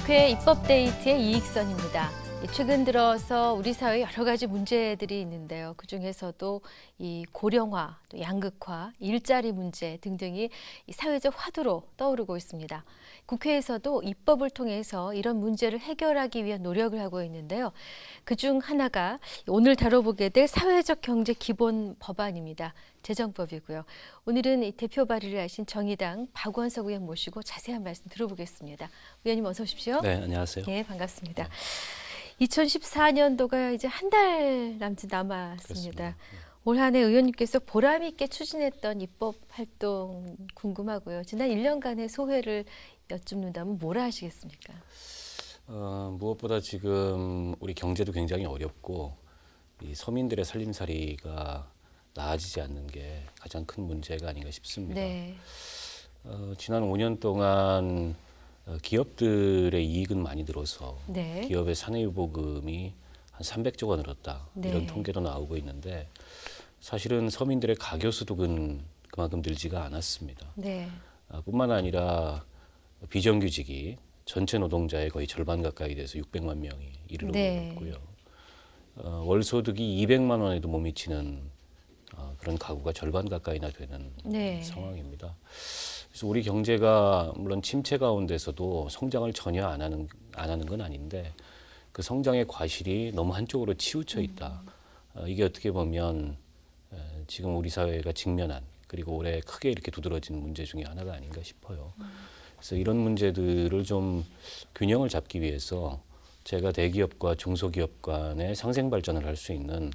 국회 입법데이트의 이익선입니다. 최근 들어서 우리 사회에 여러 가지 문제들이 있는데요. 그중에서도 이 고령화, 또 양극화, 일자리 문제 등등이 이 사회적 화두로 떠오르고 있습니다. 국회에서도 입법을 통해서 이런 문제를 해결하기 위한 노력을 하고 있는데요. 그중 하나가 오늘 다뤄보게 될 사회적 경제 기본 법안입니다. 재정법이고요. 오늘은 이 대표 발의를 하신 정의당 박원석 의원 모시고 자세한 말씀 들어보겠습니다. 의원님 어서 오십시오. 네, 안녕하세요. 네, 반갑습니다. 2014년도가 이제 한 달 남짓 남았습니다. 그렇습니다. 올 한 해 의원님께서 보람 있게 추진했던 입법 활동 궁금하고요. 지난 1년간의 소회를 여쭙는다면 뭐라 하시겠습니까? 무엇보다 지금 우리 경제도 굉장히 어렵고 이 서민들의 살림살이가 나아지지 않는 게 가장 큰 문제가 아닌가 싶습니다. 네. 지난 5년 동안 기업들의 이익은 많이 늘어서 네. 기업의 사내유보금이 한 300조가 늘었다. 네. 이런 통계도 나오고 있는데 사실은 서민들의 가계소득은 그만큼 늘지가 않았습니다. 네. 뿐만 아니라 비정규직이 전체 노동자의 거의 절반 가까이 돼서 600만 명이 이르르고 네. 있고요. 월소득이 200만 원에도 못 미치는 그런 가구가 절반 가까이나 되는 네. 상황입니다. 그래서 우리 경제가 물론 침체 가운데서도 성장을 전혀 안 하는 건 아닌데 그 성장의 과실이 너무 한쪽으로 치우쳐 있다. 이게 어떻게 보면 지금 우리 사회가 직면한 그리고 올해 크게 이렇게 두드러진 문제 중에 하나가 아닌가 싶어요. 그래서 이런 문제들을 좀 균형을 잡기 위해서 제가 대기업과 중소기업 간의 상생 발전을 할 수 있는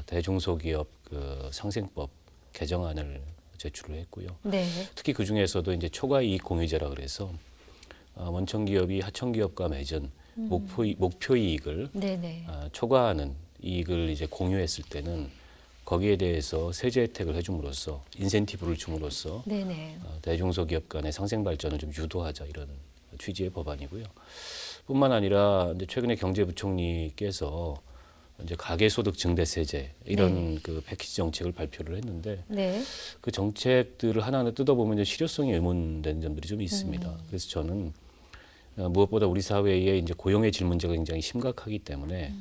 대중소기업 그 상생법 개정안을 제출을 했고요. 네. 특히 그 중에서도 이제 초과이익 공유제라 그래서 원청기업이 하청기업과 맺은 목표이익을 네네. 초과하는 이익을 이제 공유했을 때는 거기에 대해서 세제 혜택을 해줌으로써 인센티브를 줌으로써 네네. 대중소기업 간의 상생 발전을 좀 유도하자 이런 취지의 법안이고요. 뿐만 아니라 이제 최근에 경제부총리께서 이제 가계소득 증대세제 이런 그 패키지 정책을 발표를 했는데 네. 그 정책들을 하나하나 뜯어보면 이제 실효성이 의문되는 점들이 좀 있습니다. 그래서 저는 무엇보다 우리 사회에 이제 고용의 질 문제가 굉장히 심각하기 때문에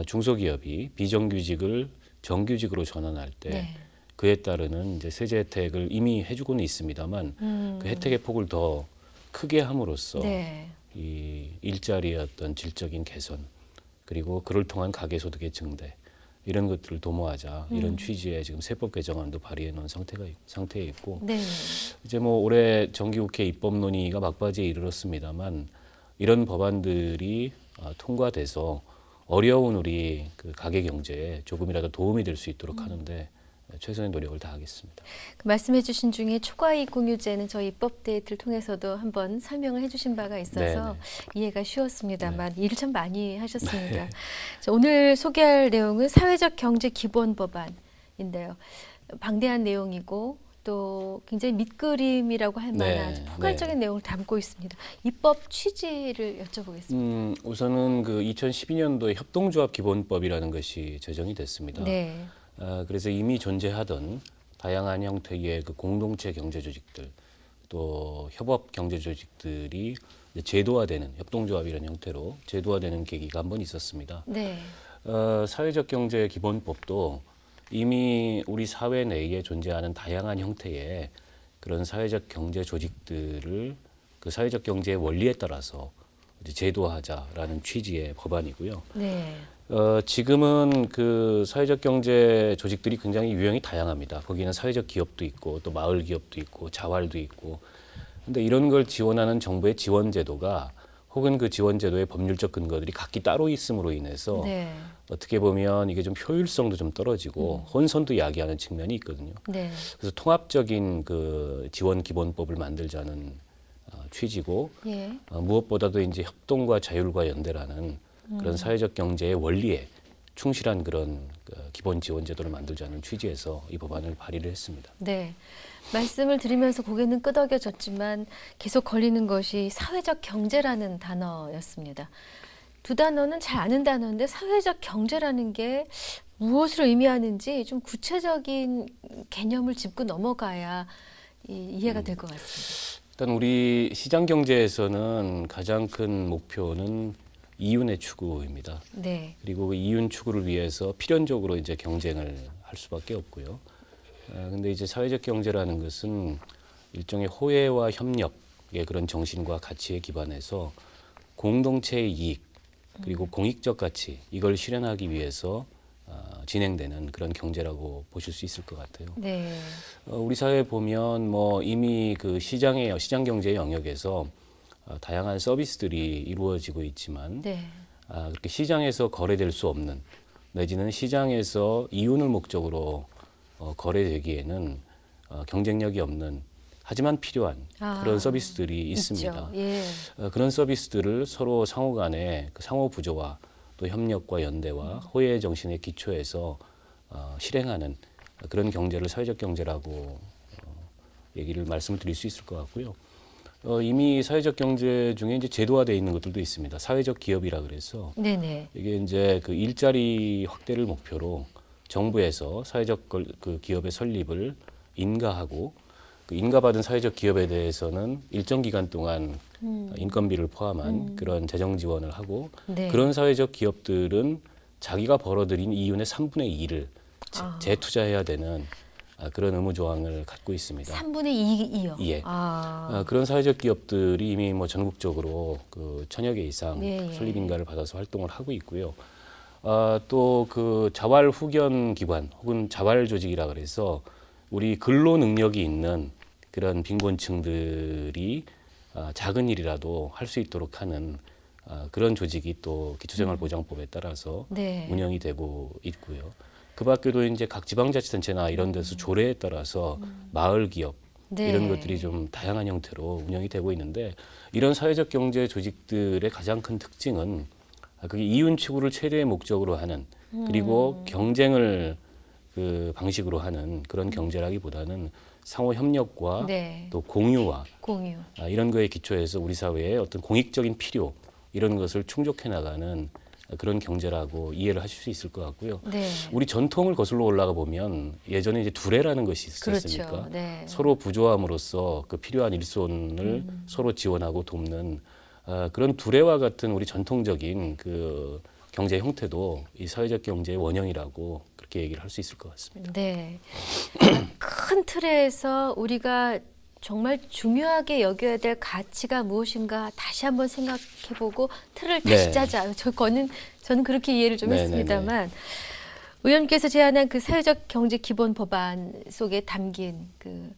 중소기업이 비정규직을 정규직으로 전환할 때 네. 그에 따르는 이제 세제 혜택을 이미 해주고는 있습니다만 그 혜택의 폭을 더 크게 함으로써 네. 이 일자리의 어떤 질적인 개선 그리고 그를 통한 가계소득의 증대 이런 것들을 도모하자 이런 취지의 지금 세법 개정안도 발의해 놓은 상태에 있고 네. 이제 뭐 올해 정기국회 입법 논의가 막바지에 이르렀습니다만 이런 법안들이 통과돼서 어려운 우리 그 가계 경제에 조금이라도 도움이 될 수 있도록 하는데 최선의 노력을 다하겠습니다. 그 말씀해 주신 중에 초과이익 공유제는 저희 입법 데이트를 통해서도 한번 설명을 해주신 바가 있어서 네네. 이해가 쉬웠습니다만 일을 참 많이 하셨습니다. 자, 오늘 소개할 내용은 사회적 경제 기본 법안인데요. 방대한 내용이고 또 굉장히 밑그림이라고 할 만한 네, 포괄적인 내용을 담고 있습니다. 입법 취지를 여쭤보겠습니다. 우선은 그 2012년도에 협동조합 기본법이라는 것이 제정이 됐습니다. 네. 그래서 이미 존재하던 다양한 형태의 그 공동체 경제 조직들 또 협업 경제 조직들이 제도화되는 협동조합이라는 형태로 제도화되는 계기가 한 번 있었습니다. 네. 사회적 경제 기본법도 이미 우리 사회 내에 존재하는 다양한 형태의 그런 사회적 경제 조직들을 그 사회적 경제의 원리에 따라서 이제 제도화하자라는 취지의 법안이고요. 네. 지금은 그 사회적 경제 조직들이 굉장히 유형이 다양합니다. 거기는 사회적 기업도 있고 또 마을 기업도 있고 자활도 있고. 근데 이런 걸 지원하는 정부의 지원 제도가 혹은 그 지원 제도의 법률적 근거들이 각기 따로 있음으로 인해서 네. 어떻게 보면 이게 좀 효율성도 좀 떨어지고 혼선도 야기하는 측면이 있거든요. 네. 그래서 통합적인 그 지원 기본법을 만들자는 취지고 예. 무엇보다도 이제 협동과 자율과 연대라는 그런 사회적 경제의 원리에 충실한 그런 기본 지원 제도를 만들자는 취지에서 이 법안을 발의를 했습니다. 네. 말씀을 드리면서 고개는 끄덕여졌지만 계속 걸리는 것이 사회적 경제라는 단어였습니다. 두 단어는 잘 아는 단어인데 사회적 경제라는 게 무엇을 의미하는지 좀 구체적인 개념을 짚고 넘어가야 이해가 될 것 같습니다. 일단 우리 시장 경제에서는 가장 큰 목표는 이윤의 추구입니다. 네. 그리고 그 이윤 추구를 위해서 필연적으로 이제 경쟁을 할 수밖에 없고요. 근데 이제 사회적 경제라는 것은 일종의 호혜와 협력의 그런 정신과 가치에 기반해서 공동체의 이익 그리고 공익적 가치 이걸 실현하기 위해서 진행되는 그런 경제라고 보실 수 있을 것 같아요. 네. 우리 사회에 보면 뭐 이미 그 시장 경제 영역에서 다양한 서비스들이 이루어지고 있지만 네. 그렇게 시장에서 거래될 수 없는 내지는 시장에서 이윤을 목적으로 거래되기에는 경쟁력이 없는 하지만 필요한 그런 서비스들이 있습니다. 있죠. 예. 그런 서비스들을 서로 상호 간의 그 상호 부조와 또 협력과 연대와 호혜의 정신에 기초해서 실행하는 그런 경제를 사회적 경제라고 말씀을 드릴 수 있을 것 같고요. 이미 사회적 경제 중에 이제 제도화되어 있는 것들도 있습니다. 사회적 기업이라 그래서 네네. 이게 이제 그 일자리 확대를 목표로 정부에서 사회적 그 기업의 설립을 인가하고 그 인가받은 사회적 기업에 대해서는 일정 기간 동안 인건비를 포함한 그런 재정 지원을 하고 네. 그런 사회적 기업들은 자기가 벌어들인 이윤의 3분의 2를 재투자해야 되는 그런 의무 조항을 갖고 있습니다. 3분의 2이요. 예. 그런 사회적 기업들이 이미 뭐 전국적으로 그 1000여 개 이상 예, 예. 설립 인가를 받아서 활동을 하고 있고요. 또 그 자활 후견 기관 혹은 자활 조직이라 그래서 우리 근로 능력이 있는 그런 빈곤층들이 작은 일이라도 할 수 있도록 하는 그런 조직이 또 기초생활보장법에 따라서 네. 운영이 되고 있고요. 그 밖에도 이제 각 지방자치단체나 이런 데서 조례에 따라서 마을 기업 네. 이런 것들이 좀 다양한 형태로 운영이 되고 있는데 이런 사회적 경제 조직들의 가장 큰 특징은 그게 이윤 추구를 최대의 목적으로 하는 그리고 경쟁을 그 방식으로 하는 그런 경제라기보다는 상호 협력과 네. 또 공유와 공유. 이런 거에 기초해서 우리 사회의 어떤 공익적인 필요 이런 것을 충족해 나가는 그런 경제라고 이해를 하실 수 있을 것 같고요. 네. 우리 전통을 거슬러 올라가 보면 예전에 이제 두레라는 것이 있었습니까? 그렇죠. 네. 서로 부조함으로써 그 필요한 일손을 서로 지원하고 돕는 그런 두레와 같은 우리 전통적인 그 경제 형태도 이 사회적 경제의 원형이라고 그렇게 얘기를 할 수 있을 것 같습니다. 네. 큰 틀에서 우리가 정말 중요하게 여겨야 될 가치가 무엇인가 다시 한번 생각해보고 틀을 다시 네. 짜자. 저는 그렇게 이해를 좀 네네네. 했습니다만 의원님께서 제안한 그 사회적 경제 기본 법안 속에 담긴 그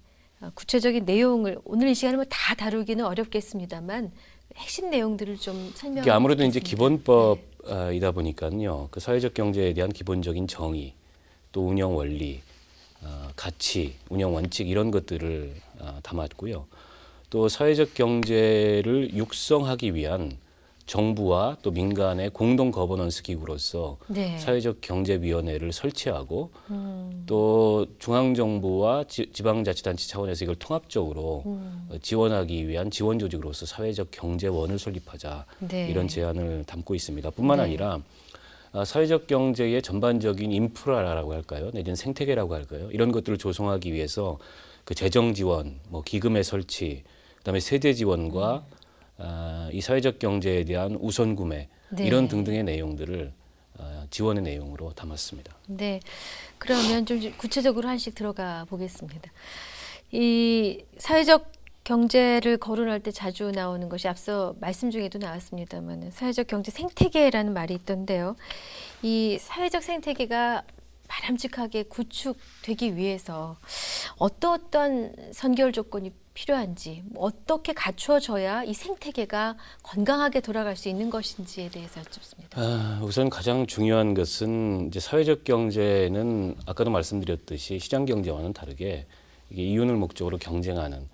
구체적인 내용을 오늘 이 시간에 뭐 다 다루기는 어렵겠습니다만 핵심 내용들을 좀 설명. 이게 아무래도 이제 기본법이다 보니까요. 그 사회적 경제에 대한 기본적인 정의, 또 운영 원리, 가치, 운영 원칙 이런 것들을 담았고요. 또 사회적 경제를 육성하기 위한 정부와 또 민간의 공동 거버넌스 기구로서 네. 사회적 경제위원회를 설치하고 또 중앙정부와 지방자치단체 차원에서 이걸 통합적으로 지원하기 위한 지원 조직으로서 사회적 경제원을 설립하자 네. 이런 제안을 담고 있습니다. 뿐만 네. 아니라 사회적 경제의 전반적인 인프라라고 할까요? 내지는 생태계라고 할까요? 이런 것들을 조성하기 위해서 그 재정 지원, 뭐 기금의 설치, 그다음에 세제 지원과 이 사회적 경제에 대한 우선 구매 네. 이런 등등의 내용들을 지원의 내용으로 담았습니다. 네. 그러면 좀 구체적으로 하나씩 들어가 보겠습니다. 이 사회적 경제를 거론할 때 자주 나오는 것이 앞서 말씀 중에도 나왔습니다만 사회적 경제 생태계라는 말이 있던데요. 이 사회적 생태계가 바람직하게 구축되기 위해서 어떤 선결 조건이 필요한지, 어떻게 갖추어져야 이 생태계가 건강하게 돌아갈 수 있는 것인지에 대해서 여쭙습니다. 우선 가장 중요한 것은 이제 사회적 경제는 아까도 말씀드렸듯이 시장 경제와는 다르게 이게 이윤을 목적으로 경쟁하는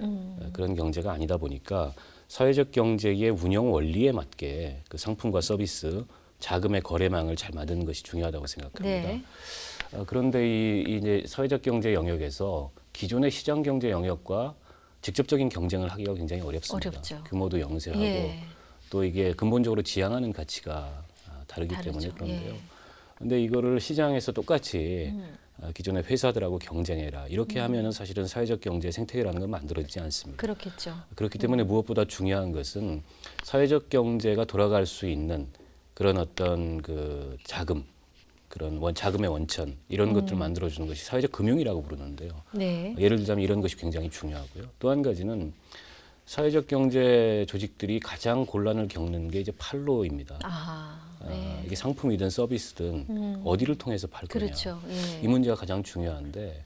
그런 경제가 아니다 보니까 사회적 경제의 운영 원리에 맞게 그 상품과 서비스, 자금의 거래망을 잘 만드는 것이 중요하다고 생각합니다. 네. 그런데 이제 사회적 경제 영역에서 기존의 시장 경제 영역과 직접적인 경쟁을 하기가 굉장히 어렵습니다. 어렵죠. 규모도 영세하고 예. 또 이게 근본적으로 지향하는 가치가 다르기 다르죠. 때문에 그런데요. 예. 근데 이거를 시장에서 똑같이 기존의 회사들하고 경쟁해라. 이렇게 하면은 사실은 사회적 경제 생태계라는 건 만들어지지 않습니다. 그렇겠죠. 그렇기 때문에 무엇보다 중요한 것은 사회적 경제가 돌아갈 수 있는 그런 어떤 그 자금, 그런 자금의 원천 이런 것들을 만들어주는 것이 사회적 금융이라고 부르는데요. 네. 예를 들자면 이런 것이 굉장히 중요하고요. 또 한 가지는 사회적 경제 조직들이 가장 곤란을 겪는 게 이제 판로입니다. 네. 이게 상품이든 서비스든 어디를 통해서 팔 거냐. 그렇죠. 예. 이 문제가 가장 중요한데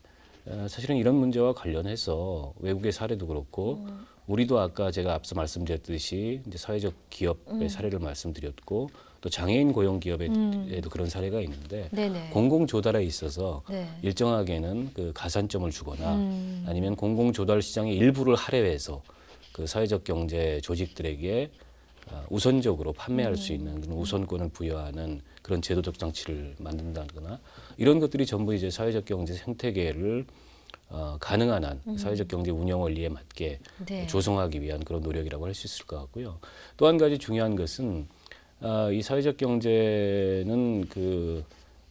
사실은 이런 문제와 관련해서 외국의 사례도 그렇고 우리도 아까 제가 앞서 말씀드렸듯이 이제 사회적 기업의 사례를 말씀드렸고 또 장애인 고용 기업에도 그런 사례가 있는데 네네. 공공 조달에 있어서 네. 일정하게는 그 가산점을 주거나 아니면 공공 조달 시장의 일부를 할애해서 그 사회적 경제 조직들에게 우선적으로 판매할 수 있는 그런 우선권을 부여하는 그런 제도적 장치를 만든다거나 이런 것들이 전부 이제 사회적 경제 생태계를 가능한 한 사회적 경제 운영 원리에 맞게 네. 조성하기 위한 그런 노력이라고 할 수 있을 것 같고요. 또 한 가지 중요한 것은 이 사회적 경제는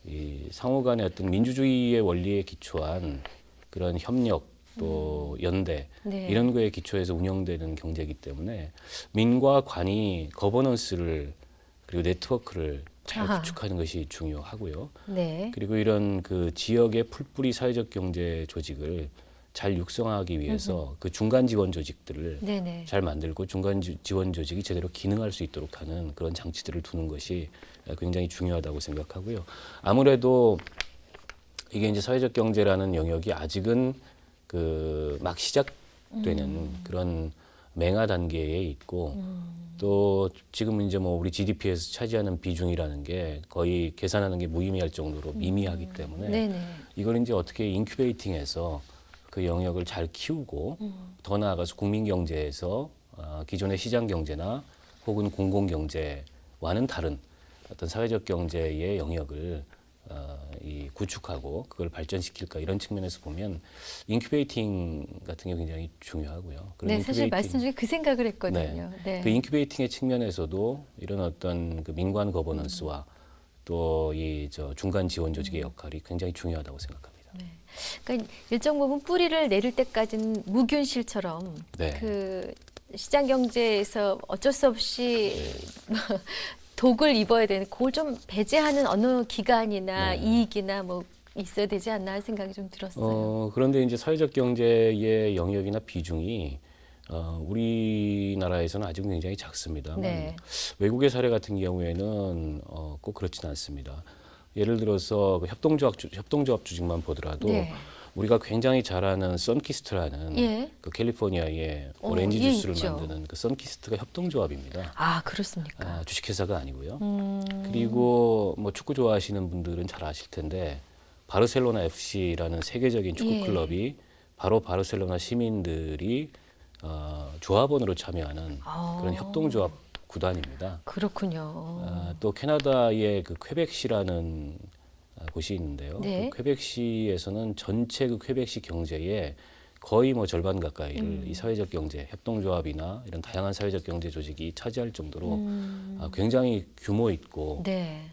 이 상호 간의 어떤 민주주의의 원리에 기초한 그런 협력 또 연대 네. 이런 거에 기초해서 운영되는 경제이기 때문에 민과 관이 거버넌스를 그리고 네트워크를 잘 아하. 구축하는 것이 중요하고요. 네. 그리고 이런 그 지역의 풀뿌리 사회적 경제 조직을 잘 육성하기 위해서 그 중간 지원 조직들을 네네. 잘 만들고 중간 지원 조직이 제대로 기능할 수 있도록 하는 그런 장치들을 두는 것이 굉장히 중요하다고 생각하고요. 아무래도 이게 이제 사회적 경제라는 영역이 아직은 그 막 시작되는 그런 맹아 단계에 있고 또 지금 이제 뭐 우리 GDP에서 차지하는 비중이라는 게 거의 계산하는 게 무의미할 정도로 미미하기 때문에 네네. 이걸 이제 어떻게 인큐베이팅해서 그 영역을 잘 키우고 더 나아가서 국민 경제에서 기존의 시장 경제나 혹은 공공 경제와는 다른 어떤 사회적 경제의 영역을 이 구축하고 그걸 발전시킬까 이런 측면에서 보면 인큐베이팅 같은 게 굉장히 중요하고요. 그런 네, 사실 인큐베이팅- 말씀 중에 그 생각을 했거든요. 네. 그 인큐베이팅의 측면에서도 이런 어떤 그 민관 거버넌스와 또 이 중간 지원 조직의 역할이 굉장히 중요하다고 생각합니다. 그러니까 일정 부분 뿌리를 내릴 때까지는 무균실처럼 네. 그 시장 경제에서 어쩔 수 없이 독을 입어야 되는 그걸 좀 배제하는 어느 기간이나 네. 이익이나 뭐 있어야 되지 않나 하는 생각이 좀 들었어요. 그런데 이제 사회적 경제의 영역이나 비중이 우리나라에서는 아직 굉장히 작습니다만 네. 외국의 사례 같은 경우에는 꼭 그렇지는 않습니다. 예를 들어서 그 협동조합 조직만 보더라도 네. 우리가 굉장히 잘 아는 선키스트라는 예. 그 캘리포니아의 오렌지 예, 주스를 있죠. 만드는 그 선키스트가 협동조합입니다. 아, 그렇습니까? 주식회사가 아니고요. 그리고 뭐 축구 좋아하시는 분들은 잘 아실 텐데 바르셀로나 FC라는 세계적인 축구 예. 클럽이 바로 바르셀로나 시민들이 조합원으로 참여하는 아. 그런 협동조합 구단입니다. 그렇군요. 또 캐나다의 그 퀘벡시라는 곳이 있는데요. 네. 그 퀘벡시에서는 전체 그 퀘벡시 경제의 거의 뭐 절반 가까이를 이 사회적 경제 협동조합이나 이런 다양한 사회적 경제 조직이 차지할 정도로 굉장히 규모 있고 네.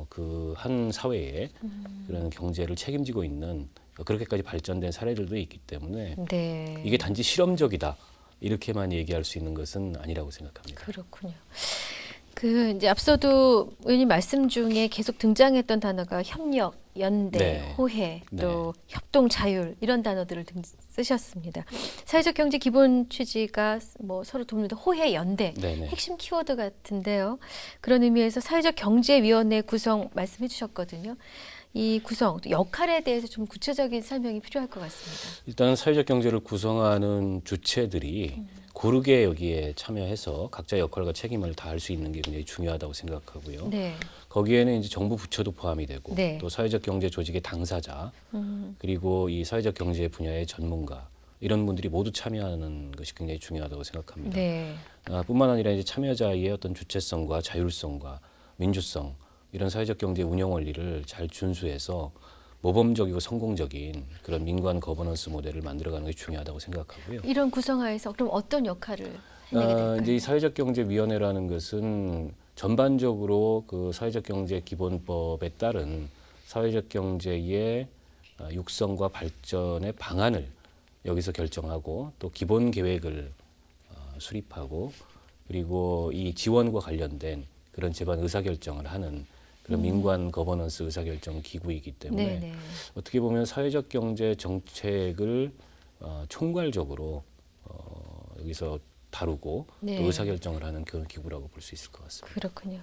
그 한 사회에 그런 경제를 책임지고 있는 그렇게까지 발전된 사례들도 있기 때문에 네. 이게 단지 실험적이다 이렇게만 얘기할 수 있는 것은 아니라고 생각합니다. 그렇군요. 그 이제 앞서도 의원님 말씀 중에 계속 등장했던 단어가 협력, 연대, 네. 호혜, 또 네. 협동, 자율 이런 단어들을 쓰셨습니다. 사회적 경제 기본 취지가 뭐 서로 돕는다. 호혜, 연대 네네. 핵심 키워드 같은데요. 그런 의미에서 사회적 경제위원회 구성 말씀해 주셨거든요. 이 구성, 또 역할에 대해서 좀 구체적인 설명이 필요할 것 같습니다. 일단 사회적 경제를 구성하는 주체들이 고르게 여기에 참여해서 각자 역할과 책임을 다할 수 있는 게 굉장히 중요하다고 생각하고요. 네. 거기에는 이제 정부 부처도 포함이 되고 네. 또 사회적 경제 조직의 당사자 그리고 이 사회적 경제 분야의 전문가 이런 분들이 모두 참여하는 것이 굉장히 중요하다고 생각합니다. 네. 뿐만 아니라 이제 참여자의 어떤 주체성과 자율성과 민주성 이런 사회적 경제 운영 원리를 잘 준수해서 모범적이고 성공적인 그런 민관 거버넌스 모델을 만들어가는 것이 중요하다고 생각하고요. 이런 구성하에서 그럼 어떤 역할을 해내게 될까요? 이제 이 사회적 경제 위원회라는 것은 전반적으로 그 사회적 경제 기본법에 따른 사회적 경제의 육성과 발전의 방안을 여기서 결정하고 또 기본 계획을 수립하고 그리고 이 지원과 관련된 그런 제반 의사결정을 하는 그런 민관 거버넌스 의사결정 기구이기 때문에 네네. 어떻게 보면 사회적 경제 정책을 총괄적으로 여기서 다루고 네. 또 의사결정을 하는 그런 기구라고 볼 수 있을 것 같습니다. 그렇군요.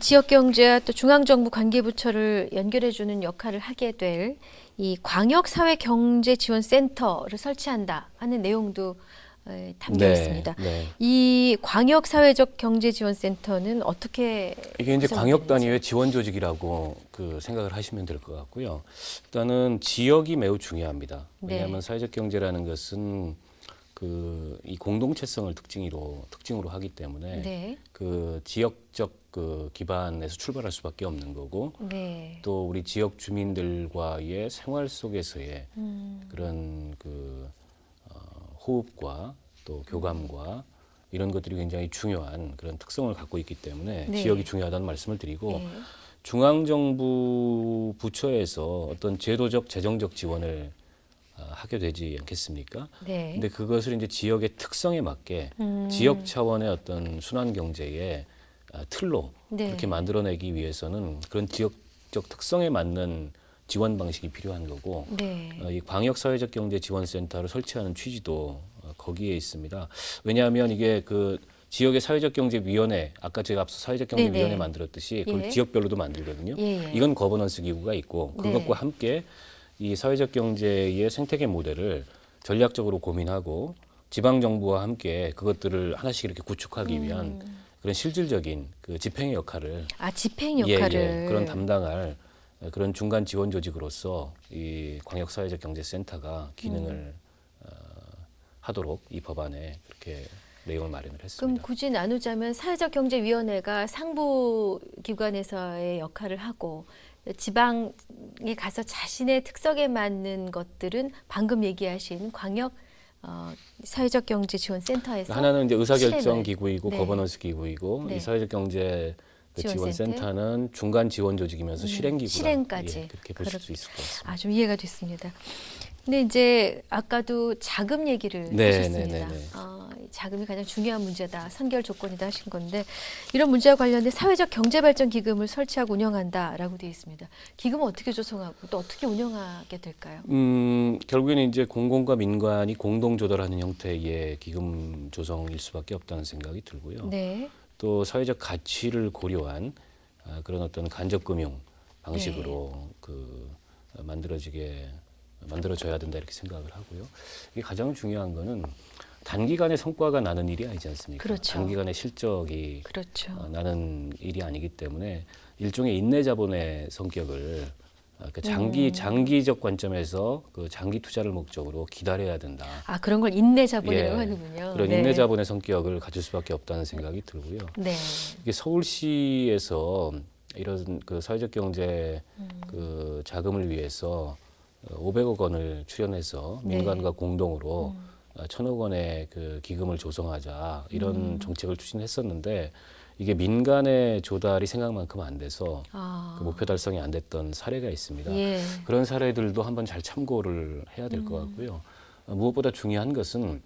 지역 경제와 또 중앙정부 관계부처를 연결해주는 역할을 하게 될 이 광역사회경제지원센터를 설치한다 하는 내용도 담겨 있습니다. 네. 이 광역사회적 경제지원센터는 어떻게 이게 이제 구성이 광역 되는지? 단위의 지원 조직이라고 생각을 하시면 될 것 같고요. 일단은 지역이 매우 중요합니다. 네. 왜냐하면 사회적 경제라는 것은 이 공동체성을 특징으로 하기 때문에 네. 그 지역적 기반에서 출발할 수밖에 없는 거고 네. 또 우리 지역 주민들과의 생활 속에서의 그런 호흡과 또 교감과 이런 것들이 굉장히 중요한 그런 특성을 갖고 있기 때문에 네. 지역이 중요하다는 말씀을 드리고 네. 중앙정부 부처에서 어떤 제도적 재정적 지원을 하게 되지 않겠습니까? 네. 근데 그것을 이제 지역의 특성에 맞게 지역 차원의 어떤 순환 경제의 틀로 네. 그렇게 만들어내기 위해서는 그런 지역적 특성에 맞는 지원 방식이 필요한 거고 네. 이 광역사회적경제지원센터를 설치하는 취지도 거기에 있습니다. 왜냐하면 이게 그 지역의 사회적경제위원회, 아까 제가 앞서 사회적경제위원회 네네. 만들었듯이 그걸 예. 지역별로도 만들거든요. 예, 예. 이건 거버넌스 기구가 있고 그것과 네. 함께 이 사회적 경제의 생태계 모델을 전략적으로 고민하고 지방 정부와 함께 그것들을 하나씩 이렇게 구축하기 위한 그런 실질적인 그 집행의 역할을 집행 역할을 그런 담당할 그런 중간 지원 조직으로서 이 광역 사회적 경제센터가 기능을 하도록 이 법안에 그렇게 내용을 마련을 그럼 했습니다. 굳이 나누자면 사회적경제위원회가 상부 기관에서의 역할을 하고 지방에 가서 자신의 특성에 맞는 것들은 방금 얘기하신 광역 사회적경제지원센터에서 하나는 이제 의사결정 실행을. 기구이고 네. 거버넌스 기구이고 네. 이 사회적 경제 지원센터? 지원센터는 중간 지원 조직이면서 실행 기구다. 실행까지. 예, 그렇게 보실 수 있을 것 같습니다. 좀 이해가 됐습니다. 근데 이제 아까도 자금 얘기를 네, 하셨습니다. 네, 네, 네. 자금이 가장 중요한 문제다, 선결 조건이다 하신 건데 이런 문제와 관련된 사회적 경제발전 기금을 설치하고 운영한다라고 되어 있습니다. 기금은 어떻게 조성하고 또 어떻게 운영하게 될까요? 결국에는 이제 공공과 민간이 공동 조달하는 형태의 기금 조성일 수밖에 없다는 생각이 들고요. 네. 또 사회적 가치를 고려한 그런 어떤 간접 금융 방식으로 만들어져야 된다 이렇게 생각을 하고요. 이게 가장 중요한 거는 단기간에 성과가 나는 일이 아니지 않습니까? 그렇죠. 단기간에 실적이 그렇죠. 나는 일이 아니기 때문에 일종의 인내 자본의 성격을 장기적 관점에서 그 장기 투자를 목적으로 기다려야 된다. 그런 걸 인내 자본이라고 하는군요. 그런 네. 인내 자본의 성격을 가질 수밖에 없다는 생각이 들고요. 네. 이게 서울시에서 이런 그 사회적 경제 그 자금을 위해서 500억 원을 출연해서 네. 민간과 공동으로 1,000억 원의 그 기금을 조성하자 이런 정책을 추진했었는데 이게 민간의 조달이 생각만큼 안 돼서 그 목표 달성이 안 됐던 사례가 있습니다. 예. 그런 사례들도 한번 잘 참고를 해야 될 것 같고요. 무엇보다 중요한 것은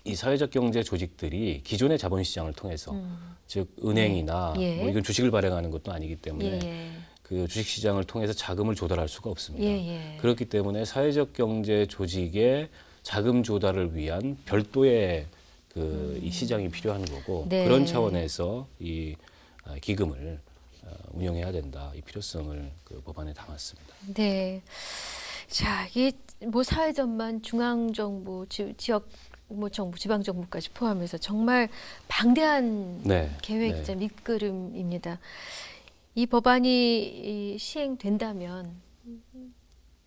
이 사회적 경제 조직들이 기존의 자본시장을 통해서 즉 은행이나 예. 뭐 이건 주식을 발행하는 것도 아니기 때문에 예. 그 주식시장을 통해서 자금을 조달할 수가 없습니다. 예. 그렇기 때문에 사회적 경제 조직의 자금 조달을 위한 별도의 이 시장이 필요한 거고 네. 그런 차원에서 이 기금을 운영해야 된다. 이 필요성을 그 법안에 담았습니다. 네. 자, 이게 뭐 사회전반 중앙정부, 지역 정부, 지방정부까지 포함해서 정말 방대한 계획이자 밑그림입니다. 이 법안이 시행된다면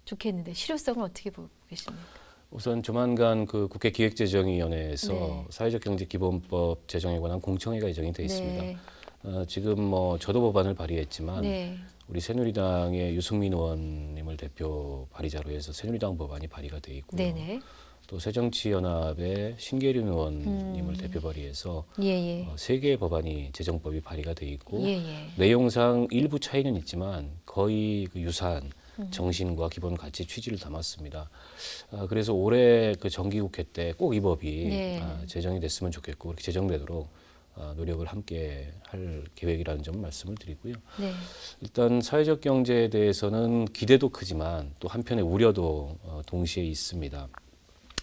좋겠는데 실효성을 어떻게 보고 계십니까? 우선 조만간 그 국회 기획재정위원회에서 네. 사회적경제기본법 제정에 관한 공청회가 예정이 돼 있습니다. 네. 지금 뭐 저도 법안을 발의했지만 네. 우리 새누리당의 유승민 의원님을 대표 발의자로 해서 새누리당 법안이 발의가 돼 있고요. 네네. 또 새정치연합의 신계륜 의원님을 대표 발의해서 예. 3개의 법안이 제정법이 발의가 돼 있고 예. 내용상 일부 차이는 있지만 거의 그 유사한 정신과 기본 가치 취지를 담았습니다. 그래서 올해 그 정기국회 때 꼭 이 법이 네. 제정이 됐으면 좋겠고 그렇게 제정되도록 노력을 함께 할 계획이라는 점 말씀을 드리고요. 네. 일단 사회적 경제에 대해서는 기대도 크지만 또 한편의 우려도 동시에 있습니다.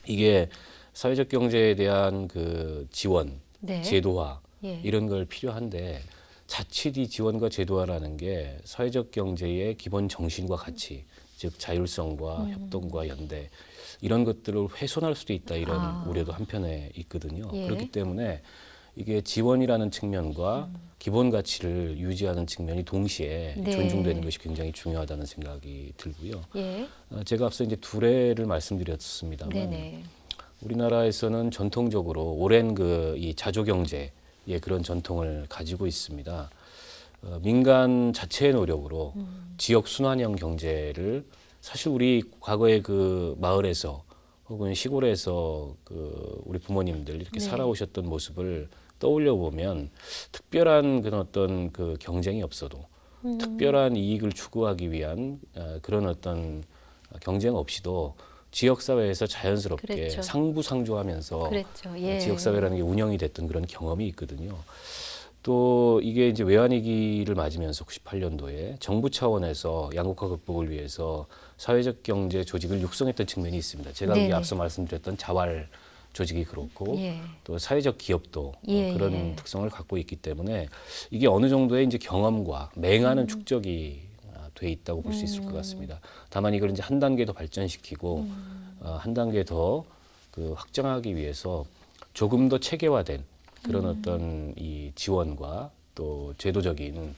이게 사회적 경제에 대한 그 지원, 네. 제도화 예. 이런 걸 필요한데 자칫 이 지원과 제도화라는 게 사회적 경제의 기본 정신과 가치, 즉 자율성과 협동과 연대 이런 것들을 훼손할 수도 있다 이런 우려도 한편에 있거든요. 예. 그렇기 때문에 이게 지원이라는 측면과 기본 가치를 유지하는 측면이 동시에 네. 존중되는 것이 굉장히 중요하다는 생각이 들고요. 예. 제가 앞서 이제 두례를 말씀드렸습니다만 네네. 우리나라에서는 전통적으로 오랜 그 이 자조 경제의 그런 전통을 가지고 있습니다. 민간 자체의 노력으로 지역 순환형 경제를 사실 우리 과거에 그 마을에서 혹은 시골에서 그 우리 부모님들 이렇게 네. 살아오셨던 모습을 떠올려 보면 특별한 그런 어떤 그 경쟁이 없어도 특별한 이익을 추구하기 위한 그런 어떤 경쟁 없이도 지역 사회에서 자연스럽게 그랬죠. 상부상조하면서 그랬죠. 예. 지역 사회라는 게 운영이 됐던 그런 경험이 있거든요. 또 이게 이제 외환위기를 맞으면서 98년도에 정부 차원에서 양극화 극복을 위해서 사회적 경제 조직을 육성했던 측면이 있습니다. 제가 네네. 앞서 말씀드렸던 자활 조직이 그렇고 예. 또 사회적 기업도 예, 그런 예. 특성을 갖고 있기 때문에 이게 어느 정도의 이제 경험과 맹하는 축적이 돼 있다고 볼 수 있을 것 같습니다. 다만 이걸 이제 한 단계 더 발전시키고 한 단계 더 그 확장하기 위해서 조금 더 체계화된 그런 어떤 이 지원과 또 제도적인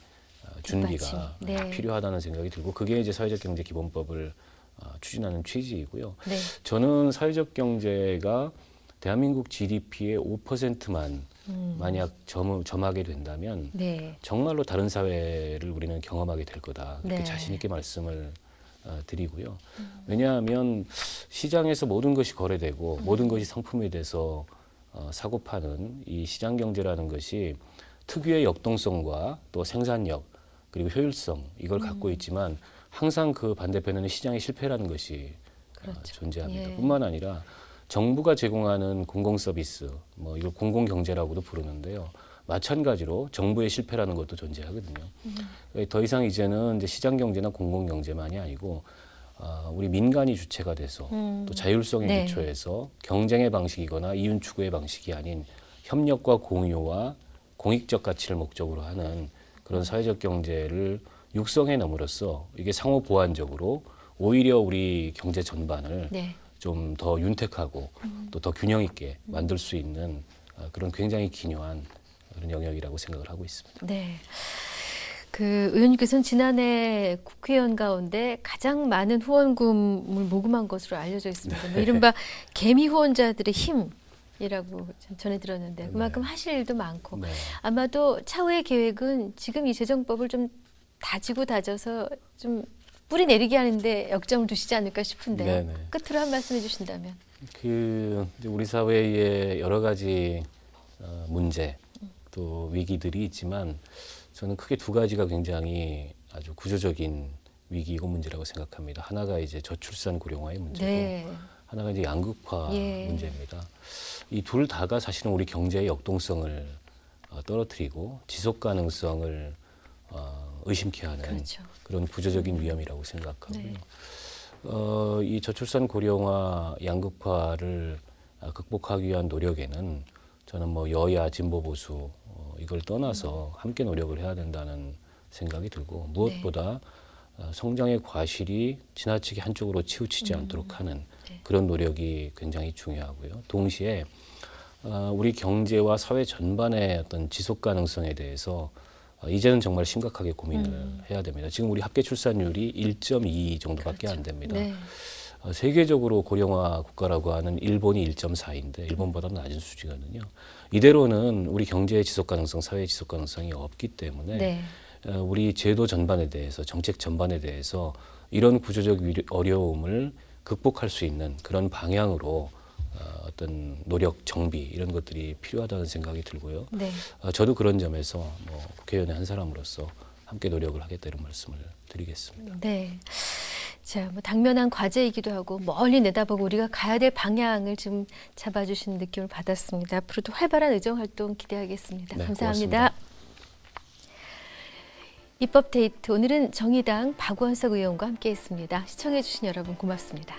준비가 네. 필요하다는 생각이 들고 그게 이제 사회적 경제 기본법을 추진하는 취지이고요. 네. 저는 사회적 경제가 대한민국 GDP의 5%만 만약 점하게 된다면 네. 정말로 다른 사회를 우리는 경험하게 될 거다. 그렇게 네. 자신 있게 말씀을 드리고요. 왜냐하면 시장에서 모든 것이 거래되고 모든 것이 상품이 돼서 사고 파는 이 시장 경제라는 것이 특유의 역동성과 또 생산력 그리고 효율성 이걸 갖고 있지만 항상 그 반대편에는 시장의 실패라는 것이 그렇죠. 존재합니다. 예. 뿐만 아니라 정부가 제공하는 공공 서비스, 뭐 이걸 공공 경제라고도 부르는데요. 마찬가지로 정부의 실패라는 것도 존재하거든요. 더 이상 이제는 이제 시장 경제나 공공 경제만이 아니고 우리 민간이 주체가 돼서 또 자율성에 네. 기초해서 경쟁의 방식이거나 이윤 추구의 방식이 아닌 협력과 공유와 공익적 가치를 목적으로 하는 그런 사회적 경제를 육성해 넘으로써 이게 상호 보완적으로 오히려 우리 경제 전반을 네. 좀 더 윤택하고 또 더 균형 있게 만들 수 있는 그런 굉장히 기묘한 그런 영역이라고 생각을 하고 있습니다. 네. 그 의원님께서는 지난해 국회의원 가운데 가장 많은 후원금을 모금한 것으로 알려져 있습니다. 뭐 이른바 개미 후원자들의 힘이라고 전해 들었는데 그만큼 하실 일도 많고 네. 아마도 차후의 계획은 지금 이 재정법을 좀 다지고 다져서 좀 뿌리 내리게 하는데 역점을 두시지 않을까 싶은데요. 네네. 끝으로 한 말씀 해주신다면. 그 이제 우리 사회의 여러 가지 문제 또 위기들이 있지만 저는 크게 두 가지가 굉장히 아주 구조적인 위기이고 문제라고 생각합니다. 하나가 이제 저출산 고령화의 문제고 네. 하나가 이제 양극화 예. 문제입니다. 이 둘 다가 사실은 우리 경제의 역동성을 떨어뜨리고 지속 가능성을 의심케 하는 그렇죠. 그런 구조적인 위험이라고 생각하고요. 네. 이 저출산 고령화 양극화를 극복하기 위한 노력에는 저는 뭐 여야 진보 보수 이걸 떠나서 함께 노력을 해야 된다는 생각이 들고 무엇보다 성장의 과실이 지나치게 한쪽으로 치우치지 않도록 하는 그런 노력이 굉장히 중요하고요. 동시에 우리 경제와 사회 전반의 어떤 지속 가능성에 대해서 이제는 정말 심각하게 고민을 해야 됩니다. 지금 우리 합계 출산율이 1.2 정도밖에 안 됩니다. 네. 세계적으로 고령화 국가라고 하는 일본이 1.4인데 일본보다 낮은 수준이거든요. 이대로는 우리 경제의 지속 가능성, 사회의 지속 가능성이 없기 때문에 네. 우리 제도 전반에 대해서 정책 전반에 대해서 이런 구조적 어려움을 극복할 수 있는 그런 방향으로 어떤 노력, 정비 이런 것들이 필요하다는 생각이 들고요. 네. 저도 그런 점에서 뭐 국회의원의 한 사람으로서 함께 노력을 하겠다 이런 말씀을 드리겠습니다. 네. 자, 뭐 당면한 과제이기도 하고 멀리 내다보고 우리가 가야 될 방향을 좀 잡아주시는 느낌을 받았습니다. 앞으로도 활발한 의정 활동 기대하겠습니다. 네, 감사합니다. 고맙습니다. 입법 데이트 오늘은 정의당 박원석 의원과 함께했습니다. 시청해주신 여러분 고맙습니다.